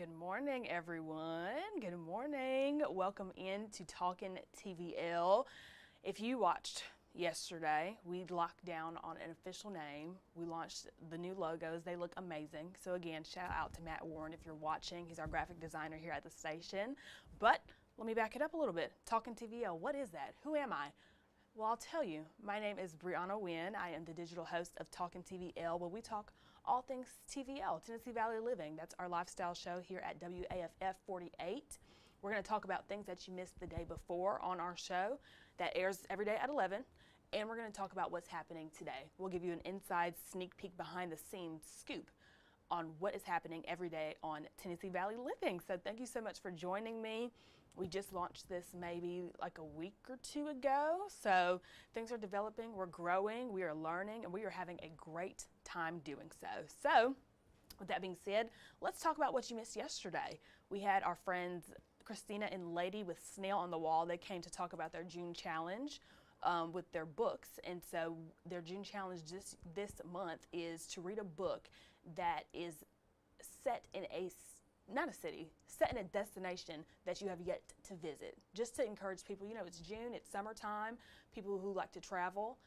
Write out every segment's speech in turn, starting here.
Good morning, everyone. Good morning. Welcome in to Talkin' TVL. If you watched yesterday, we locked down on an official name. We launched the new logos. They look amazing. So again, shout out to Matt Warren if you're watching. He's our graphic designer here at the station. But let me back it up a little bit. Talkin' TVL, what is that? Who am I? Well, I'll tell you. My name is Breona Winn. I am the digital host of Talkin' TVL, where we talk all things TVL, Tennessee Valley Living. That's our lifestyle show here at WAFF 48. We're going to talk about things that you missed the day before on our show that airs every day at 11. And we're going to talk about what's happening today. We'll give you an inside sneak peek behind the scenes scoop on what is happening every day on Tennessee Valley Living. So thank you so much for joining me. We just launched this maybe like a week or two ago. So things are developing, we're growing, we are learning, and we are having a great time doing so. So with that being said, let's talk about what you missed yesterday. We had our friends Christina and Lady with Snail on the Wall. They came to talk about their June challenge with their books. And so their June challenge this month is to read a book that is set in not a city, set in a destination that you have yet to visit. Just to encourage people, you know, it's June, it's summertime, people who like to travel,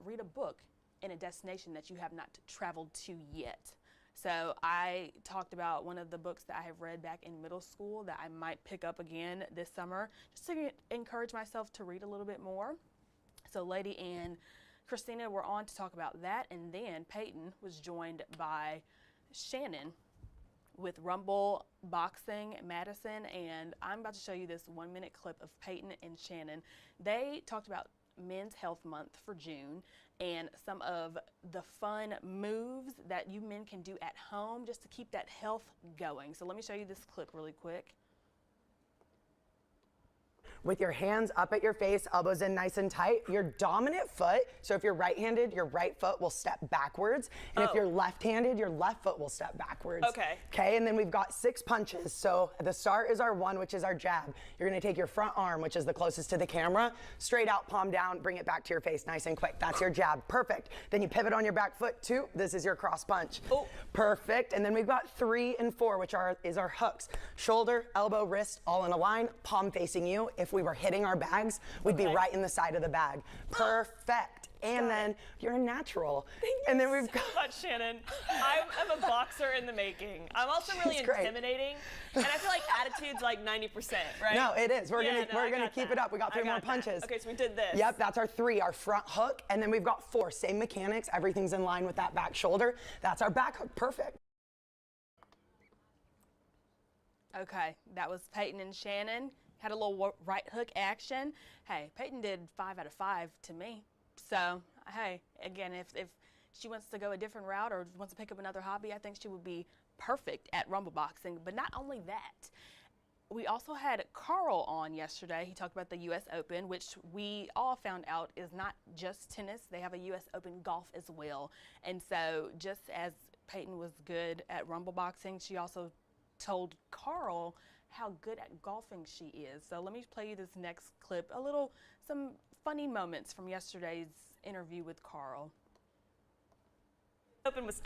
read a book in a destination that you have not traveled to yet. So I talked about one of the books that I have read back in middle school that I might pick up again this summer, just to encourage myself to read a little bit more. So Lady and Christina were on to talk about that, and then Peyton was joined by Shannon with Rumble Boxing Madison, and I'm about to show you this 1-minute clip of Peyton and Shannon. They talked about Men's Health Month for June and some of the fun moves that you men can do at home just to keep that health going. So let me show you this clip really quick. With your hands up at your face, elbows in nice and tight, your dominant foot, so if you're right-handed, your right foot will step backwards, and if you're left-handed, your left foot will step backwards. Okay. Okay, and then we've got 6 punches. So the start is our 1, which is our jab. You're gonna take your front arm, which is the closest to the camera, straight out, palm down, bring it back to your face nice and quick. That's your jab, perfect. Then you pivot on your back foot, 2, this is your cross punch. Oh. Perfect, and then we've got 3 and 4, which is our hooks. Shoulder, elbow, wrist, all in a line, palm facing you. If we were hitting our bags, we'd be right in the side of the bag. Perfect. And then you're a natural. Thank you so much, Shannon. I'm a boxer in the making. I'm also really intimidating, and I feel like attitude's like 90%, right? No, it is. We're gonna keep it up. We got 3 more punches. Okay, so we did this. Yep, that's our 3, our front hook, and then we've got 4, same mechanics. Everything's in line with that back shoulder. That's our back hook. Perfect. Okay, that was Peyton and Shannon. Had a little right hook action. Hey, Peyton did 5 out of 5 to me. So, hey, again, if she wants to go a different route or wants to pick up another hobby, I think she would be perfect at rumble boxing. But not only that, we also had Carl on yesterday. He talked about the U.S. Open, which we all found out is not just tennis. They have a U.S. Open golf as well. And so just as Peyton was good at rumble boxing, she also told Carl how good at golfing she is. So let me play you this next clip, some funny moments from yesterday's interview with Carl. Open was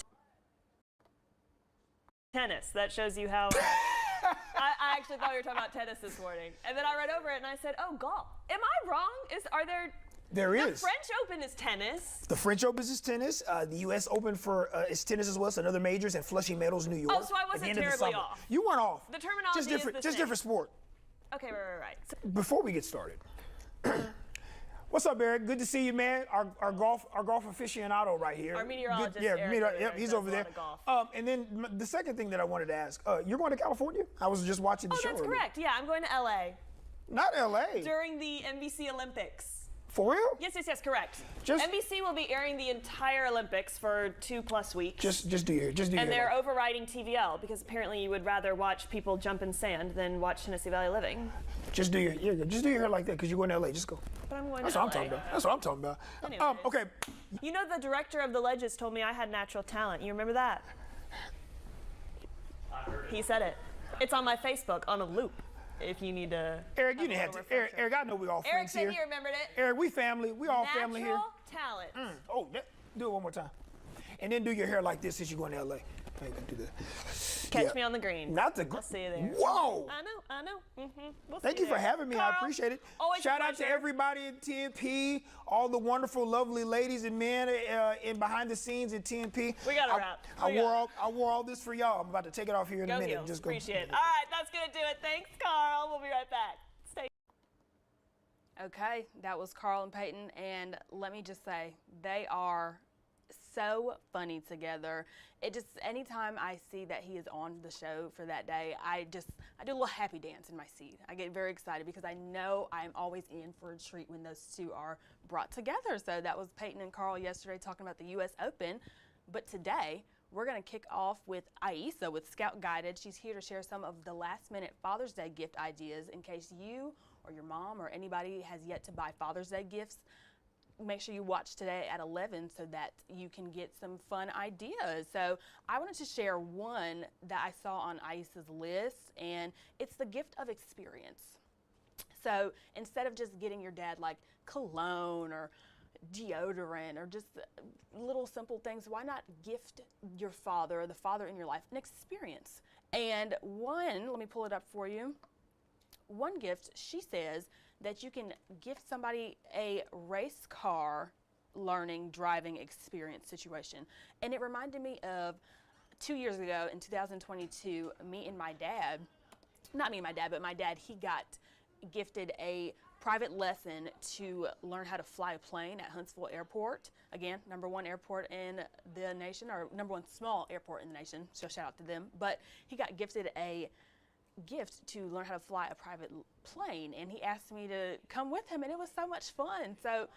tennis. That shows you how. I actually thought you were talking about tennis this morning, and then I read over it and I said, "Oh, golf. Am I wrong? There is. The French Open is tennis. The French Open is tennis. The U.S. Open is tennis as well. It's another majors at Flushing Meadows, New York. Oh, so I wasn't terribly off. You weren't off. The terminology just different, is the just same. different sport. Okay, right. So before we get started, what's up, Eric? Good to see you, man. Our golf aficionado right here. Our meteorologist. Yep, he's over there. And then the second thing that I wanted to ask, you're going to California? I was just watching the show. Oh, that's correct. Yeah, I'm going to L.A. Not L.A. During the NBC Olympics. For real? Yes, correct. NBC will be airing the entire Olympics for 2+ weeks. Just do your And they're overriding TVL because apparently you would rather watch people jump in sand than watch Tennessee Valley Living. Just do your hair like that because you're going to LA. Just go. But I'm going That's to what LA. I'm talking about. That's what I'm talking about. Anyways. Okay. You know the director of The Ledges told me I had natural talent. You remember that? He said it. It's on my Facebook on a loop. If you need to. Eric, you didn't have to. Eric, I know we all friends here. Eric said he remembered it. Eric, we family. We all natural family here. talent. Do it one more time. And then do your hair like this since you're going to LA. I can do the. Catch me on the green. Not the I'll see you there. Whoa! I know. We'll Thank see you for there. having me. Carl, I appreciate it. Always Shout a out to pleasure. everybody in TNP, all the wonderful, lovely ladies and men in behind the scenes at TNP. We got a wrap. I wore all this for y'all. I'm about to take it off here in a Go minute. Heels. Just go. Appreciate it. All right, that's going to do it. Thanks, Carl. We'll be right back. Stay. Okay, that was Carl and Peyton, and let me just say, they are so funny together. It just, anytime I see that he is on the show for that day, I do a little happy dance in my seat. I get very excited because I know I'm always in for a treat when those two are brought together. So that was Peyton and Carl yesterday talking about the U.S. Open, but today we're going to kick off with Aisa with Scout Guided. She's here to share some of the last-minute Father's Day gift ideas in case you or your mom or anybody has yet to buy Father's Day gifts. Make sure you watch today at 11 so that you can get some fun ideas. So I wanted to share one that I saw on Aisa's list, and it's the gift of experience. So instead of just getting your dad like cologne or deodorant or just little simple things, why not gift your father or the father in your life an experience? And one, let me pull it up for you. One gift, she says, that you can gift somebody a race car learning driving experience situation. And it reminded me of 2 years ago in 2022, me and my dad, not me and my dad, but my dad, he got gifted a private lesson to learn how to fly a plane at Huntsville Airport. Again, #1 airport in the nation, or #1 small airport in the nation, so shout out to them. But he got gifted a gift to learn how to fly a private plane, and he asked me to come with him, and it was so much fun. So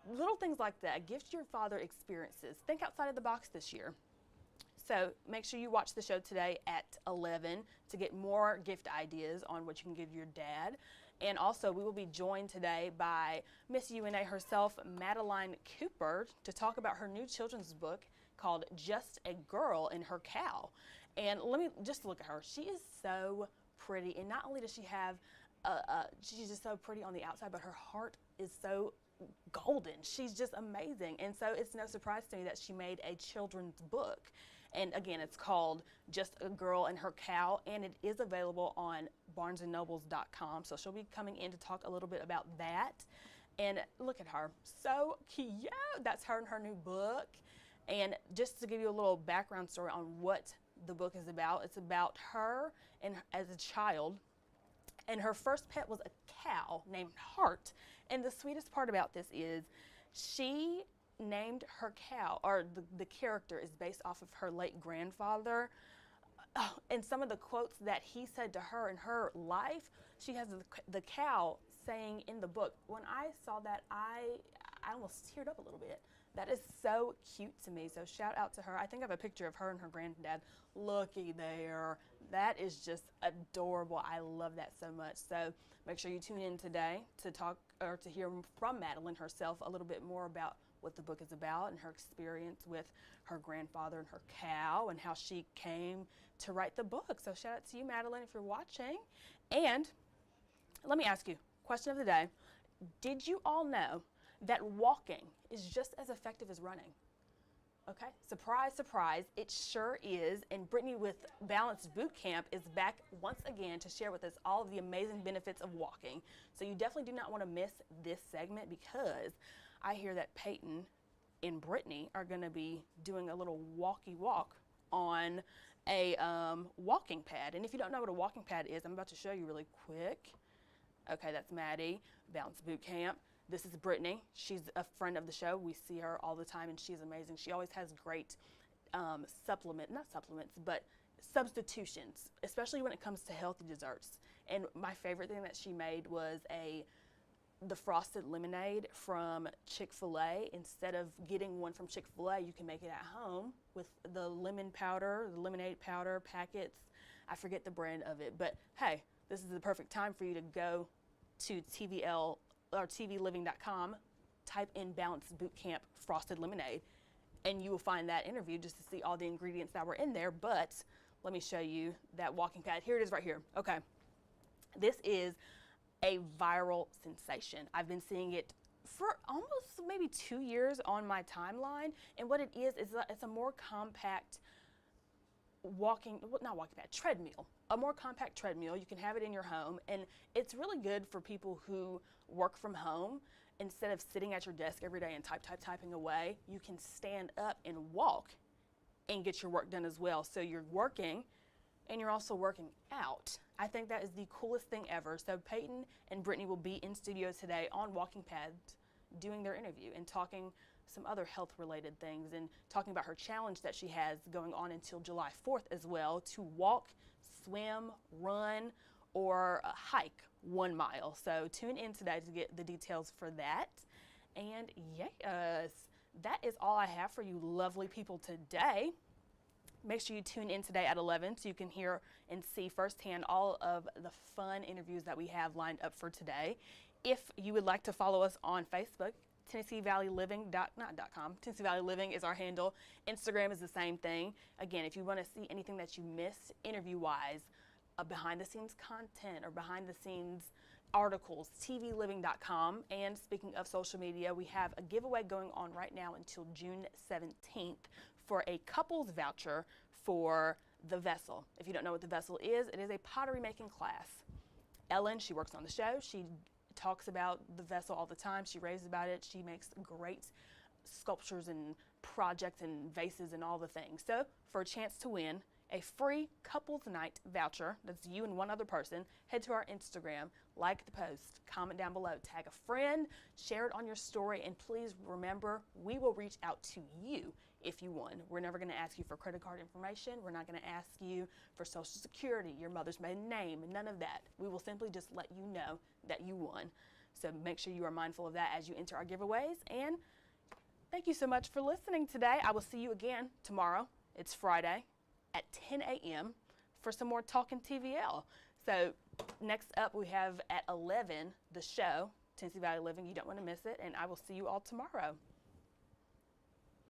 little things like that, gift your father experiences. Think outside of the box this year. So make sure you watch the show today at 11 to get more gift ideas on what you can give your dad. And also, we will be joined today by Miss UNA herself, Madeline Cooper, to talk about her new children's book called Just a Girl and Her Cow. And let me just look at her. She is so pretty, and not only does she have she's just so pretty on the outside, but her heart is so golden. She's just amazing. And so it's no surprise to me that she made a children's book. And again, it's called Just a Girl and Her Cow, and it is available on barnesandnobles.com. So she'll be coming in to talk a little bit about that. And look at her, so cute. That's her and her new book. And just to give you a little background story on what the book is about, it's about her and as a child, and her first pet was a cow named Heart. And the sweetest part about this is she named her cow, or the character is based off of her late grandfather. And some of the quotes that he said to her in her life, she has the cow saying in the book. When I saw that, I almost teared up a little bit. That is so cute to me. So shout out to her. I think I have a picture of her and her granddad. Looky there. That is just adorable. I love that so much. So make sure you tune in today to talk or to hear from Madeline herself a little bit more about what the book is about and her experience with her grandfather and her cow and how she came to write the book. So shout out to you, Madeline, if you're watching. And let me ask you, question of the day. Did you all know that walking is just as effective as running? Okay, surprise, surprise, it sure is. And Brittany with Balanced Boot Camp is back once again to share with us all of the amazing benefits of walking. So you definitely do not want to miss this segment, because I hear that Peyton and Brittany are going to be doing a little walkie walk on a walking pad. And if you don't know what a walking pad is, I'm about to show you really quick. Okay, that's Maddie, Balanced Boot Camp. This is Brittany. She's a friend of the show. We see her all the time, and she's amazing. She always has great substitutions, especially when it comes to healthy desserts. And my favorite thing that she made was the frosted lemonade from Chick-fil-A. Instead of getting one from Chick-fil-A, you can make it at home with the lemon powder, the lemonade powder packets. I forget the brand of it, but hey, this is the perfect time for you to go to TVL or tvliving.com, type in Balanced Boot Camp Frosted Lemonade, and you will find that interview just to see all the ingredients that were in there. But let me show you that walking pad. Here it is right here. Okay, this is a viral sensation. I've been seeing it for almost maybe 2 years on my timeline, and what it is it's a more compact treadmill, a more compact treadmill. You can have it in your home, and it's really good for people who work from home. Instead of sitting at your desk every day and typing away, you can stand up and walk and get your work done as well. So you're working and you're also working out. I think that is the coolest thing ever. So Peyton and Brittany will be in studio today on walking pads doing their interview and talking some other health related things and talking about her challenge that she has going on until July 4th as well, to walk, swim, run, or hike 1 mile. So tune in today to get the details for that. And yes, that is all I have for you lovely people today. Make sure you tune in today at 11 so you can hear and see firsthand all of the fun interviews that we have lined up for today. If you would like to follow us on Facebook, Tennessee Valley Living, Tennessee Valley Living is our handle. Instagram is the same thing. Again, if you want to see anything that you missed interview-wise, behind the scenes content or behind the scenes articles, tvliving.com. And speaking of social media, we have a giveaway going on right now until June 17th for a couples voucher for The Vessel. If you don't know what The Vessel is, it is a pottery making class. Ellen, she works on the show. She talks about The Vessel all the time. She raves about it. She makes great sculptures and projects and vases and all the things. So for a chance to win a free couples night voucher, that's you and one other person, head to our Instagram, like the post, comment down below, tag a friend, share it on your story, and please remember, we will reach out to you if you won. We're never going to ask you for credit card information. We're not going to ask you for Social Security, your mother's maiden name, none of that. We will simply just let you know that you won. So make sure you are mindful of that as you enter our giveaways. And thank you so much for listening today. I will see you again tomorrow. It's Friday at 10 a.m. for some more Talking TVL. So next up we have at 11 the show, Tennessee Valley Living. You don't want to miss it, and I will see you all tomorrow.